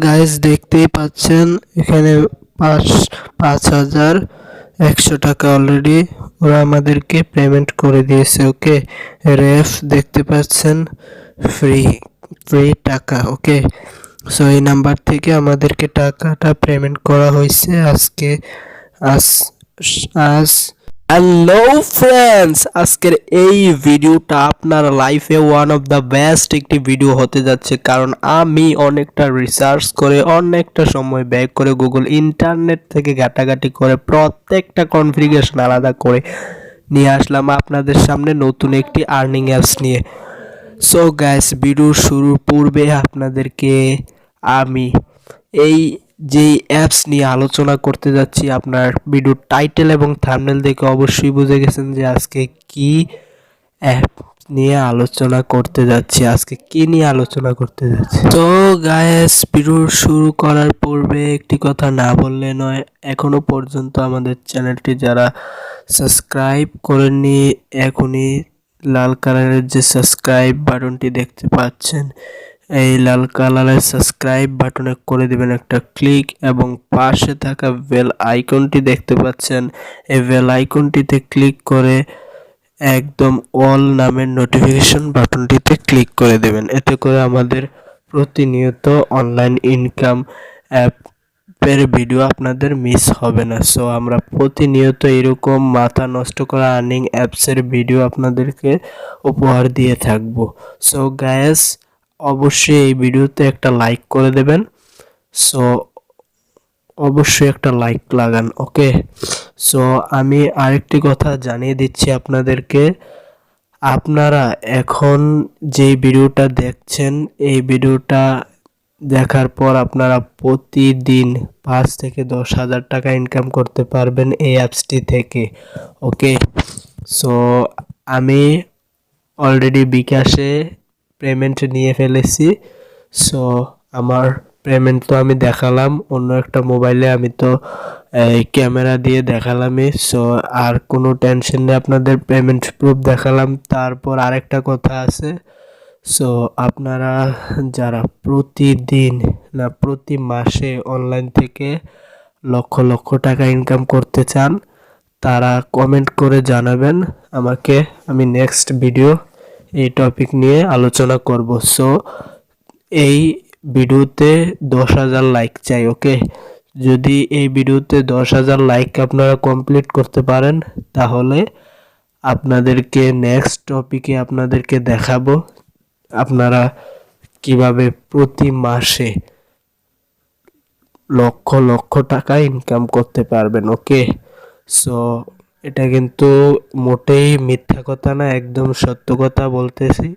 Guys দেখতেই পাচ্ছেন এখানে 5,100 টাকা অলরেডি ওরা আমাদেরকে পেমেন্ট করে দিয়েছে। ওকে, রেফ দেখতে পাচ্ছেন, ফ্রি ফ্রি টাকা। ওকে, সো এই নাম্বার থেকে আমাদেরকে টাকাটা পেমেন্ট করা হয়েছে আজকে। আজ আজ হ্যালো ফ্রেন্ডস, আজকের এই ভিডিওটা আপনার লাইফে ওয়ান অফ দ্য বেস্ট একটি ভিডিও হতে যাচ্ছে, কারণ আমি অনেকটা রিসার্চ করে অনেকটা সময় ব্যয় করে গুগল ইন্টারনেট থেকে ঘাটাঘাটি করে প্রত্যেকটা কনফিগারেশন আলাদা করে নিয়ে আসলাম আপনাদের সামনে নতুন একটি আর্নিং অ্যাপস নিয়ে। সো গাইস, ভিডিও শুরুর পূর্বে আপনাদেরকে আমি এই যে অ্যাপস নিয়ে আলোচনা করতে যাচ্ছি, আপনার ভিডিও টাইটেল এবং থাম্বনেল দেখে অবশ্যই বুঝে গেছেন যে আজকে কি অ্যাপ নিয়ে আলোচনা করতে যাচ্ছি। তো গাইস, ভিডিও শুরু করার পূর্বে একটি কথা না বললে নয়, এখনো পর্যন্ত আমাদের চ্যানেলটি যারা সাবস্ক্রাইব করেননি, এখনই লাল কালারের যে সাবস্ক্রাইব বাটনটি দেখতে পাচ্ছেন, এই লাল কালারের সাবস্ক্রাইব বাটনে করে দিবেন একটা ক্লিক, এবং পাশে থাকা বেল আইকনটি দেখতে পাচ্ছেন, এই বেল আইকনটিতে ক্লিক করে একদম অল নামের নোটিফিকেশন বাটনটিতে ক্লিক করে দেবেন। এতে করে আমাদের প্রতিনিয়ত অনলাইন ইনকাম অ্যাপের ভিডিও আপনাদের মিস হবে না। সো আমরা প্রতিনিয়ত এরকম মাথা নষ্ট করা আর্নিং অ্যাপসের ভিডিও আপনাদেরকে উপহার দিয়ে থাকবো। সো গাইস, অবশ্যই এই ভিডিওতে একটা লাইক করে দেবেন। সো অবশ্যই একটা লাইক লাগান। ওকে, সো আমি আরেকটি কথা জানিয়ে দিচ্ছি আপনাদেরকে, আপনারা এখন যে ভিডিওটা দেখছেন, এই ভিডিওটা দেখার পর আপনারা প্রতিদিন 5 থেকে 10,000 টাকা ইনকাম করতে পারবেন এই অ্যাপসটি থেকে। ওকে, সো আমি অলরেডি বিকাশে পেমেন্ট নিয়ে ফেলেছি। সো আমার পেমেন্ট তো আমি দেখালাম অন্য একটা মোবাইলে, আমি তো ক্যামেরা দিয়ে দেখালামই। সো আর কোনো টেনশন নেই, আপনাদের পেমেন্ট প্রুফ দেখালাম। তারপর আরেকটা কথা আছে, সো আপনারা যারা প্রতিদিন না প্রতি মাসে অনলাইন থেকে লক্ষ লক্ষ টাকা ইনকাম করতে চান, তারা কমেন্ট করে জানাবেন আমাকে, আমি নেক্সট ভিডিও এই টপিক নিয়ে আলোচনা করব। সো এই ভিডিওতে 10,000 লাইক চাই। ওকে, যদি এই ভিডিওতে 10,000 লাইক আপনারা কমপ্লিট করতে পারেন, তাহলে আপনাদেরকে নেক্সট টপিকে আপনাদেরকে দেখাবো আপনারা কিভাবে প্রতি মাসে লক্ষ লক্ষ টাকা ইনকাম করতে পারবেন। ওকে, সো এটা কিন্তু মোটেই মিথ্যা কথা না, একদম সত্য কথা বলতেছি।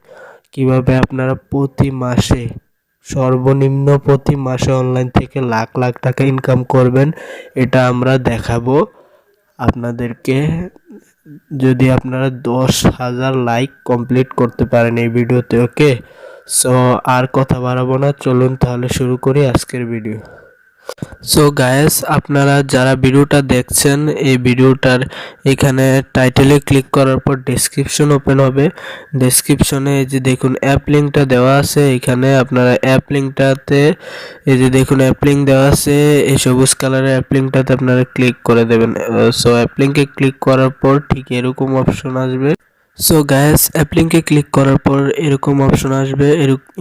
কিভাবে আপনারা প্রতি মাসে সর্বনিম্ন প্রতি মাসে অনলাইন থেকে লাখ লাখ টাকা ইনকাম করবেন, এটা আমরা দেখাবো আপনাদেরকে, যদি আপনারা 10,000 লাইক কমপ্লিট করতে পারেন এই ভিডিওতে। ওকে, সো আর কথা বাড়াবো না, চলুন তাহলে শুরু করি আজকের ভিডিও। সো গাইস, আপনারা যারা ভিডিওটা দেখছেন, এই ভিডিওটার এখানে টাইটেলে ক্লিক করার পর ডেসক্রিপশন ওপেন হবে। ডেসক্রিপশনে এই যে দেখুন অ্যাপ লিঙ্কটা দেওয়া আছে, এখানে আপনারা অ্যাপ লিঙ্কটাতে এই যে দেখুন অ্যাপ লিঙ্ক দেওয়া আছে, এই সবুজ কালারের অ্যাপ লিঙ্কটাতে আপনারা ক্লিক করে দেবেন। সো অ্যাপ লিঙ্কে ক্লিক করার পর ঠিক এরকম অপশন আসবে। সো গাইস, অ্যাপ লিঙ্কে ক্লিক করার পর এরকম অপশন আসবে,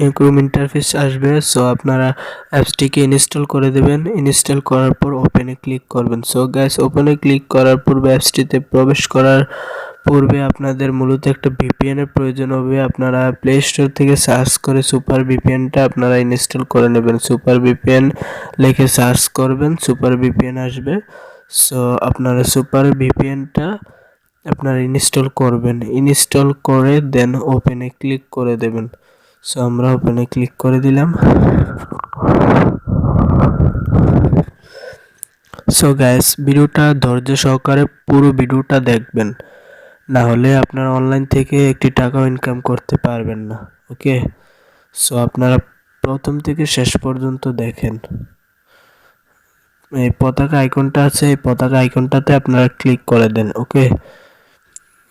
এরকম ইন্টারফেস আসবে। সো আপনারা অ্যাপসটিকে ইনস্টল করে দেবেন। ইনস্টল করার পর ওপেনে ক্লিক করবেন। সো গাইস, ওপেনে ক্লিক করার পূর্বে অ্যাপসটিতে প্রবেশ করার পূর্বে আপনাদের মূলত একটা ভিপিএন এর প্রয়োজন হবে। আপনারা প্লে স্টোর থেকে সার্চ করে সুপার ভিপিএনটা আপনারা ইনস্টল করে নেবেন। সুপার ভিপিএন লিখে সার্চ করবেন, সুপার ভিপিএন আসবে। সো আপনারা সুপার ভিপিএনটা আপনারা ইনস্টল করবেন, ইনস্টল করে দেন ওপেনে ক্লিক করে দেবেন। সো আমরা ওপেনে ক্লিক করে দিলাম। সো গাইস, ভিডিওটা ধৈর্য সহকারে পুরো ভিডিওটা দেখবেন, না হলে আপনারা অনলাইন থেকে একটি টাকাও ইনকাম করতে পারবেন না। ওকে, সো আপনারা প্রথম থেকে শেষ পর্যন্ত দেখেন। এই পতাকা আইকনটা আছে, এই পতাকা আইকনটাতে আপনারা ক্লিক করে দেন। ওকে,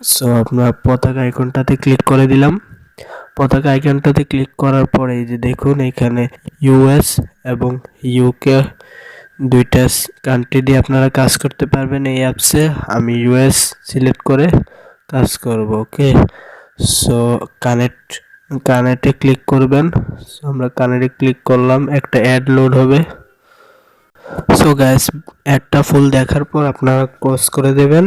সো আপনার পতাকা আইকনটাতে ক্লিক করে দিলাম। পতাকা আইকনটাতে ক্লিক করার পরে এই যে দেখুন এখানে ইউএস এবং ইউকে দুইটা কান্ট্রি দিয়ে আপনারা কাজ করতে পারবেন এই অ্যাপসে। আমি ইউএস সিলেক্ট করে কাজ করব। ওকে, সো কানেক্টে ক্লিক করবেন। সো আমরা কানেক্টে ক্লিক করলাম, একটা অ্যাড লোড হবে। সো গাইস, অ্যাডটা ফুল দেখার পর আপনারা ক্রস করে দেবেন।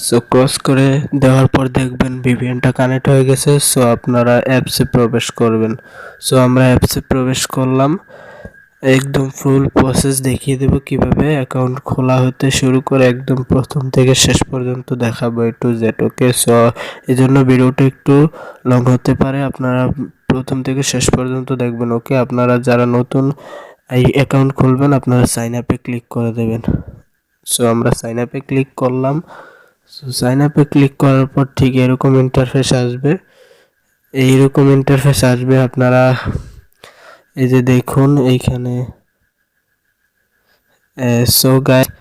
সো ক্রস করে দেওয়ার পর দেখবেন ভিপিএনটা কানেক্ট হয়ে গেছে। সো আপনারা অ্যাপসে প্রবেশ করবেন। সো আমরা অ্যাপসে প্রবেশ করলাম। একদম ফুল প্রসেস দেখিয়ে দেব কিভাবে অ্যাকাউন্ট খোলা হতে শুরু করে একদম প্রথম থেকে শেষ পর্যন্ত দেখাবো A to Z। Okay, so এই জন্য ভিডিওটা একটু লং হতে পারে, আপনারা প্রথম থেকে শেষ পর্যন্ত দেখবেন। ওকে, আপনারা যারা নতুন এই অ্যাকাউন্ট খুলবেন আপনারা সাইন আপে ক্লিক করে দেবেন। সো আমরা সাইন আপে ক্লিক করলাম। সো সাইন আপে ক্লিক করার পর ঠিক এরকম ইন্টারফেস আসবে। এইরকম ইন্টারফেস আসবে, আপনারা এই যে দেখুন এইখানে সো গাইস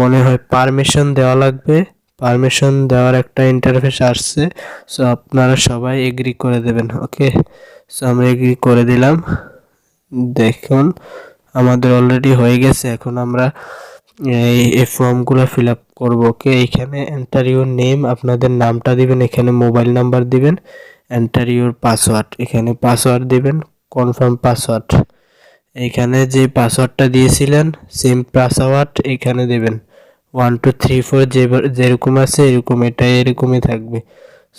মনে হয় পারমিশন দেওয়া লাগবে। পারমিশন দেওয়ার একটা ইন্টারফেস আসছে। সো আপনারা সবাই এগ্রি করে দেবেন। ওকে, সো আমরা এগ্রি করে দিলাম। দেখুন আমাদের অলরেডি হয়ে গেছে। এখন আমরা এই ফর্মগুলো ফিল আপ করবো। ওকে, এইখানে এন্টার ইউর নেম, আপনাদের নামটা দিবেন, এখানে মোবাইল নাম্বার দিবেন, এন্টার ইউর পাসওয়ার্ড, এখানে পাসওয়ার্ড দিবেন, কনফার্ম পাসওয়ার্ড, এখানে যে পাসওয়ার্ডটা দিয়েছিলেন সেম পাসওয়ার্ড এখানে দেবেন। 1 2 3 4 যেরকম আছে এরকম, এটা এরকমই থাকবে।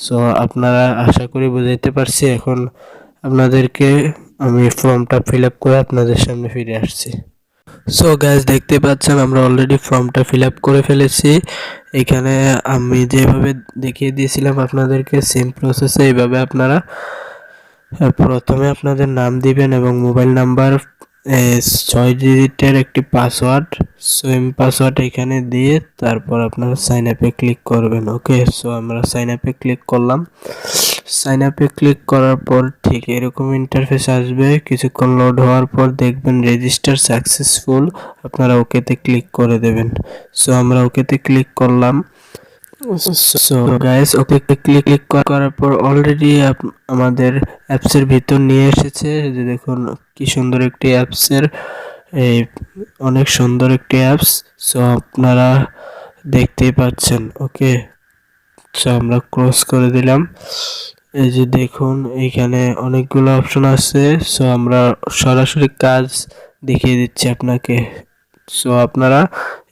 সো আপনারা আশা করি বুঝাইতে পারছি। এখন আপনাদেরকে আমি ফর্মটা ফিল আপ করে আপনাদের সামনে ফিরে আসছি। সো গাইস, দেখতে পাচ্ছেন আমরা অলরেডি ফর্মটা ফিল আপ করে ফেলেছি। এখানে আমি যেভাবে দেখিয়ে দিয়েছিলাম আপনাদেরকে সেম প্রসেসে এইভাবে আপনারা প্রথমে আপনাদের নাম দিবেন এবং মোবাইল নাম্বার 6 ডিজিটের একটি পাসওয়ার্ড, সেম পাসওয়ার্ড এখানে দিয়ে তারপর আপনারা সাইন আপে ক্লিক করবেন। ওকে, সো আমরা সাইন আপে ক্লিক করলাম। সাইন আপে ক্লিক করার পর ঠিক এরকম ইন্টারফেস আসবে। কিছুক্ষণ লোড হওয়ার পর দেখবেন রেজিস্টার সাকসেসফুল, আপনারা ওকেতে ক্লিক করে দেবেন। সো আমরা ওকেতে ক্লিক করলাম। সো গাইস, ওকে ক্লিক করার পর অলরেডি আমাদের অ্যাপসের ভিতর নিয়ে এসেছে। যে দেখুন কি সুন্দর একটি অ্যাপসের, এই অনেক সুন্দর একটি অ্যাপস। সো আপনারা দেখতেই পাচ্ছেন। ওকে, সো আমরা ক্লোজ করে দিলাম। এই যে দেখুন এইখানে অনেকগুলো অপশন আছে। সো আমরা সরাসরি কাজ দেখিয়ে দিচ্ছি আপনাকে। সো আপনারা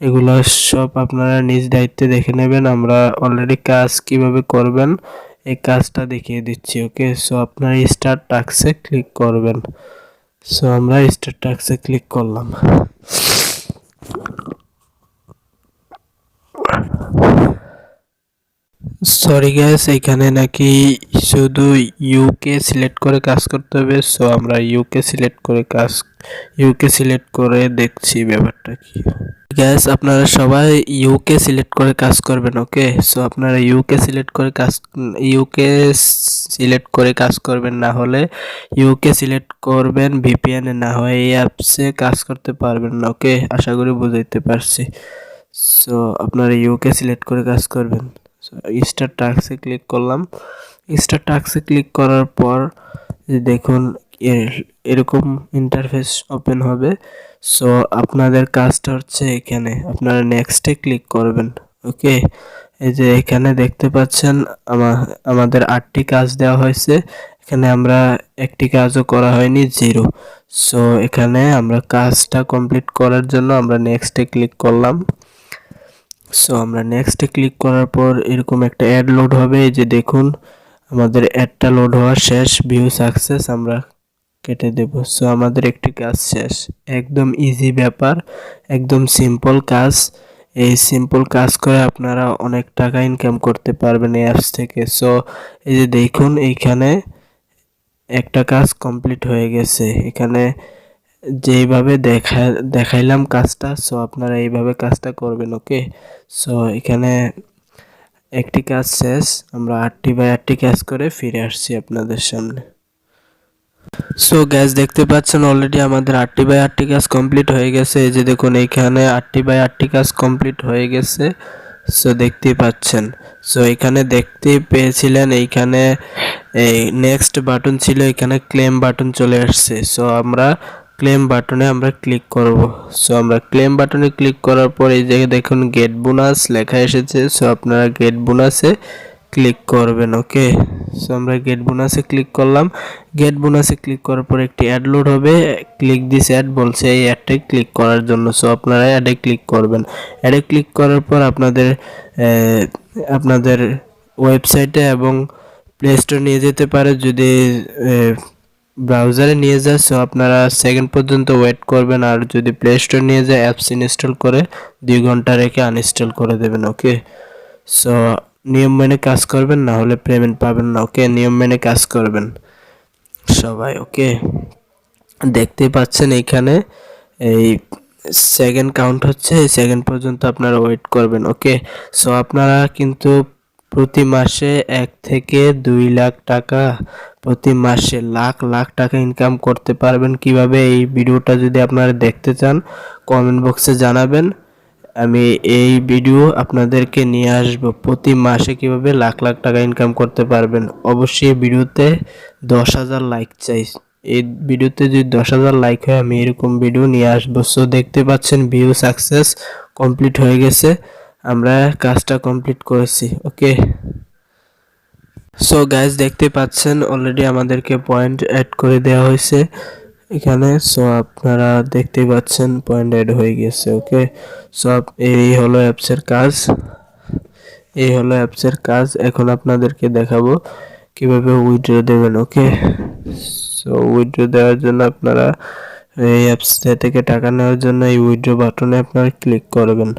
এগুলো সব আপনারা নিজ দায়িত্বে দেখে নেবেন। আমরা অলরেডি কাজ কিভাবে করবেন এই কাজটা দেখিয়ে দিচ্ছি। ওকে, সো আপনারা স্টার্ট টাস্কে ক্লিক করবেন। সো আমরা স্টার্ট টাস্কে ক্লিক করলাম। সরি গ্যাস, এখানে নাকি শুধু ইউকে সিলেক্ট করে কাজ করতে হবে। সো আমরা ইউকে সিলেক্ট করে দেখছি ব্যাপারটা কি। গ্যাস, আপনারা সবাই ইউকে সিলেক্ট করে কাজ করবেন। ওকে, সো আপনারা ইউকে সিলেক্ট করে কাজ করবেন, না হলে ইউকে সিলেক্ট করবেন ভিপিএন, না হয় এই অ্যাপসে কাজ করতে পারবেন না। ওকে, আশা করি বুঝাইতে পারছি। সো আপনারা ইউকে সিলেক্ট করে কাজ করবেন। স্টার টাস্কে ক্লিক করলাম। স্টার টাস্কে ক্লিক করার পর দেখুন এরকম ইন্টারফেস ওপেন হবে। সো আপনাদের কাজটা হচ্ছে এখানে আপনারা নেক্সটে ক্লিক করবেন। ওকে, এই যে এখানে দেখতে পাচ্ছেন আমাদের 8টি কাজ দেওয়া হয়েছে। এখানে আমরা একটি কাজও করা হয়নি, 0। সো এখানে আমরা কাজটা কমপ্লিট করার জন্য আমরা নেক্সটে ক্লিক করলাম। সো আমরা নেক্সটে ক্লিক করার পর এরকম একটা অ্যাড লোড হবে। এই যে দেখুন আমাদের অ্যাডটা লোড হওয়া শেষ, ভিউ সাকসেস, আমরা কেটে দেব। সো আমাদের একটি কাজ শেষ। একদম ইজি ব্যাপার, একদম সিম্পল কাজ। এই সিম্পল কাজ করে আপনারা অনেক টাকা ইনকাম করতে পারবেন এই অ্যাপস থেকে। সো এই যে দেখুন এইখানে একটা কাজ কমপ্লিট হয়ে গেছে। এখানে যেইভাবে দেখাইলাম কাজটা, সো আপনারা এইভাবে কাজটা করবেন। ওকে, সো এখানে একটি কাজ শেষ। আমরা 8টি কাজ করে ফিরে আসছি আপনাদের সামনে। সো গ্যাস, দেখতে পাচ্ছেন অলরেডি আমাদের 8টি কাজ কমপ্লিট হয়ে গেছে। এই যে দেখুন এইখানে 8টি কাজ কমপ্লিট হয়ে গেছে। সো দেখতেই পাচ্ছেন। সো এখানে দেখতেই পেয়েছিলেন এইখানে এই নেক্সট বাটন ছিল, এখানে ক্লেম বাটন চলে আসছে। সো আমরা ক্লেম বাটনে আমরা ক্লিক করব। সো আমরা ক্লেম বাটনে ক্লিক করার পর এই জায়গায় দেখুন গেট বোনাস লেখা এসেছে। সো আপনারা গেট বোনাসে ক্লিক করবেন। ওকে, সো আমরা গেট বোনাসে ক্লিক করলাম। গেট বোনাসে ক্লিক করার পর একটি অ্যাড লোড হবে। ক্লিক দিস অ্যাড বলছে এই অ্যাডটা ক্লিক করার জন্য। সো আপনারা অ্যাডে ক্লিক করবেন। অ্যাডে ক্লিক করার পর আপনাদের ওয়েবসাইটে এবং প্লে স্টোর নিয়ে যেতে পারে। যদি ব্রাউজারে নিয়ে যায় সো আপনারা সেকেন্ড পর্যন্ত ওয়েট করবেন, আর যদি প্লে স্টোর নিয়ে যায় অ্যাপস ইনস্টল করে 2 ঘন্টা রেখে আনইনস্টল করে দেবেন। ওকে, সো নিয়ম মেনে কাজ করবেন, না হলে পেমেন্ট পাবেন না। ওকে, নিয়ম মেনে কাজ করবেন সবাই। ওকে, দেখতেই পাচ্ছেন এইখানে এই সেকেন্ড কাউন্ট হচ্ছে, এই সেকেন্ড পর্যন্ত আপনারা ওয়েট করবেন। ওকে, সো আপনারা কিন্তু প্রতি মাসে 1 থেকে 2 লাখ টাকা, প্রতি মাসে লাখ লাখ টাকা ইনকাম করতে পারবেন। কিভাবে, এই ভিডিওটা যদি আপনারা দেখতে চান কমেন্ট বক্সে জানাবেন। আমি এই ভিডিও আপনাদেরকে নিয়ে আসব প্রতি মাসে কিভাবে লাখ লাখ টাকা ইনকাম করতে পারবেন। অবশ্যই ভিডিওতে 10,000 লাইক চাই। এই ভিডিওতে যদি 10,000 লাইক হয় আমি এরকম ভিডিও নিয়ে আসবো। সো দেখতে পাচ্ছেন ভিউ সাকসেস কমপ্লিট হয়ে গেছে, আমরা কাজটা কমপ্লিট করেছি। ওকে, সো গাইজ দেখতে পাচ্ছেন অলরেডি আমাদেরকে পয়েন্ট অ্যাড করে দেওয়া হয়েছে এখানে। সো আপনারা দেখতে পাচ্ছেন পয়েন্ট অ্যাড হয়ে গেছে। ওকে, সো এই হলো অ্যাপসের কাজ, এই হলো অ্যাপসের কাজ। এখন আপনাদেরকে দেখাবো কিভাবে উইথড্র দেবেন। ওকে, সো উইথড্র দেওয়ার জন্য আপনারা এই অ্যাপস থেকে টাকা নেওয়ার জন্য এই উইথড্র বাটনে আপনারা ক্লিক করবেন।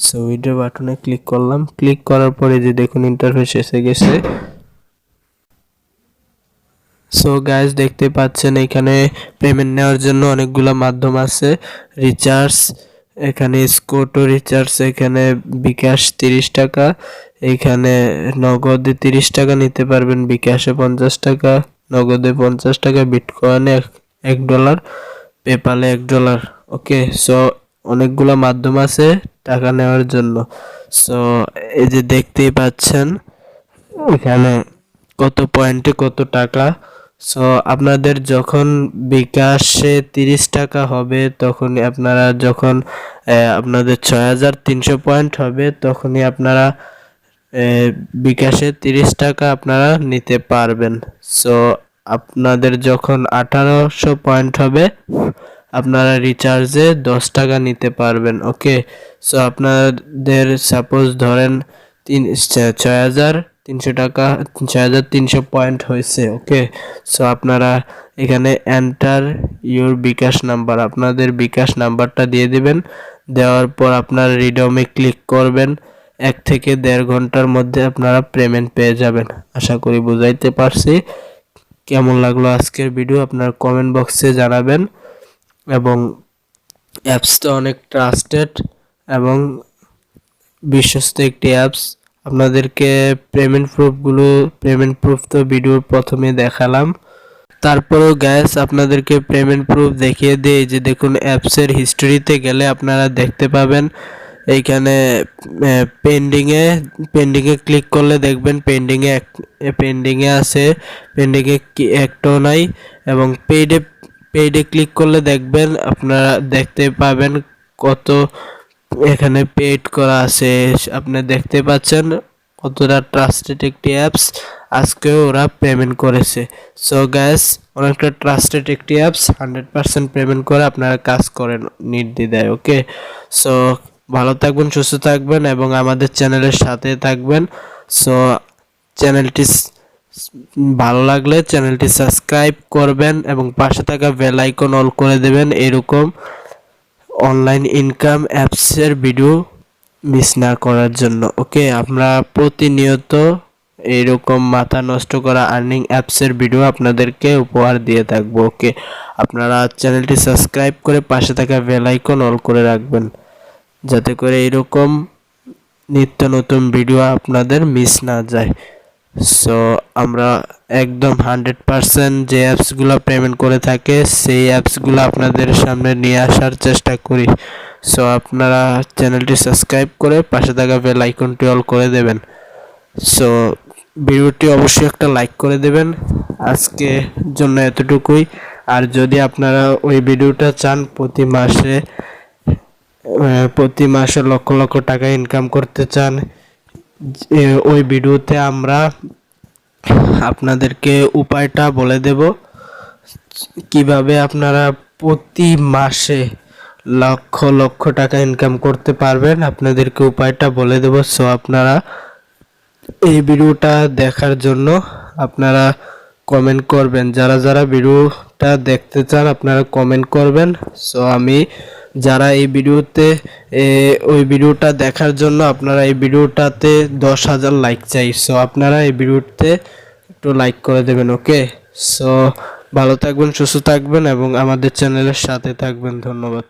সো উইথড্র বাটনে ক্লিক করলাম। ক্লিক করার পরে যে দেখুন ইন্টারফেস এসে গেছে। সো গাইজ দেখতে পাচ্ছেন এখানে পেমেন্ট নেওয়ার জন্য অনেকগুলো মাধ্যম আছে। রিচার্জ, এখানে স্কোটো রিচার্জ, এখানে বিকাশ 30 টাকা, এখানে নগদে 30 টাকা নিতে পারবেন, বিকাশে 50 টাকা, নগদে 50 টাকা, বিটকয়েনে $1, পেপালে $1। ওকে, সো অনেকগুলো মাধ্যম আছে টাকা নেওয়ার জন্য। সো এই যে দেখতেই পাচ্ছেন এখানে কত পয়েন্টে কত টাকা। সো আপনাদের যখন বিকাশে 30 টাকা হবে তখনই আপনারা যখন আপনাদের 6,300 পয়েন্ট হবে তখনই আপনারা বিকাশে 30 টাকা আপনারা নিতে পারবেন। সো আপনাদের যখন 1800 পয়েন্ট হবে আপনারা রিচার্জে 10 টাকা নিতে পারবেন। ওকে, সো আপনাদের সাপোজ ধরেন 6,300 টাকা, 6,300 পয়েন্ট হয়েছে। ওকে, সো আপনারা এখানে এন্টার ইউর বিকাশ নাম্বার, আপনাদের বিকাশ নাম্বারটা দিয়ে দিবেন। দেওয়ার পর আপনার রিডমে ক্লিক করবেন। 1 থেকে 1.5 ঘন্টার মধ্যে আপনারা পেমেন্ট পেয়ে যাবেন। আশা করি বুঝাইতে পারছি। কেমন লাগলো আজকের ভিডিও আপনার কমেন্ট বক্সে জানাবেন। এবং অ্যাপসটা অনেক ট্রাস্টেড এবং বিশ্বস্ত একটি অ্যাপস। আপনাদেরকে পেমেন্ট প্রুফ তো ভিডিওর প্রথমে দেখালাম, তারপরেও গ্যাস আপনাদেরকে পেমেন্ট প্রুফ দেখিয়ে দিই। যে দেখুন অ্যাপসের হিস্টোরিতে গেলে আপনারা দেখতে পাবেন এইখানে পেন্ডিংয়ে ক্লিক করলে দেখবেন পেন্ডিংয়ে আছে, পেন্ডিংয়ে একটাও নাই। এবং পেইডে ক্লিক করলে দেখবেন আপনারা দেখতে পাবেন কত এখানে পেইড করা আছে। আপনি দেখতে পাচ্ছেন কতটা ট্রাস্টেড একটি অ্যাপস, আজকেও ওরা পেমেন্ট করেছে। সো গ্যাস অনেকটা ট্রাস্টেড একটি অ্যাপস, 100% পেমেন্ট করে আপনারা কাজ করেন নির্দ্বিধায়। ওকে, সো ভালো থাকবেন, সুস্থ থাকবেন এবং আমাদের চ্যানেলের সাথে থাকবেন। সো চ্যানেলটি ভালো লাগলে চ্যানেলটি সাবস্ক্রাইব করবেন এবং পাশে থাকা বেল আইকন অল করে দেবেন এরকম অনলাইন ইনকাম অ্যাপসের ভিডিও মিস না করার জন্য। ওকে, আমরা প্রতিনিয়ত এইরকম মাথা নষ্ট করা আর্নিং অ্যাপসের ভিডিও আপনাদেরকে উপহার দিয়ে থাকবো। ওকে, আপনারা চ্যানেলটি সাবস্ক্রাইব করে পাশে থাকা বেল আইকন অল করে রাখবেন যাতে করে এরকম নিত্য নতুন ভিডিও আপনাদের মিস না যায়। সো আমরা একদম 100% যে অ্যাপসগুলো পেমেন্ট করে থাকে সেই অ্যাপসগুলো আপনাদের সামনে নিয়ে আসার চেষ্টা করি। সো আপনারা চ্যানেলটি সাবস্ক্রাইব করে পাশে থাকা বেল আইকনটি অল করে দেবেন। সো ভিডিওটি অবশ্যই একটা লাইক করে দেবেন। আজকে জন্য এতটুকুই। আর যদি আপনারা ওই ভিডিওটা চান প্রতি মাসে লক্ষ লক্ষ টাকা ইনকাম করতে চান, ওই ভিডিওতে আমরা আপনাদেরকে উপায়টা বলে দেব কিভাবে আপনারা প্রতি মাসে লক্ষ লক্ষ টাকা ইনকাম করতে পারবেন। আপনাদেরকে উপায়টা বলে দেব। সো আপনারা এই ভিডিওটা দেখার জন্য আপনারা কমেন্ট করবেন। যারা যারা ভিডিওটা দেখতে চান আপনারা কমেন্ট করবেন। সো আমি যারা এই ভিডিওতে ওই ভিডিওটা দেখার জন্য আপনারা এই ভিডিওটাতে 10,000 লাইক চাই। সো আপনারা এই ভিডিওতে একটু লাইক করে দেবেন। ওকে, সো ভালো থাকবেন, সুস্থ থাকবেন এবং আমাদের চ্যানেলের সাথে থাকবেন। ধন্যবাদ।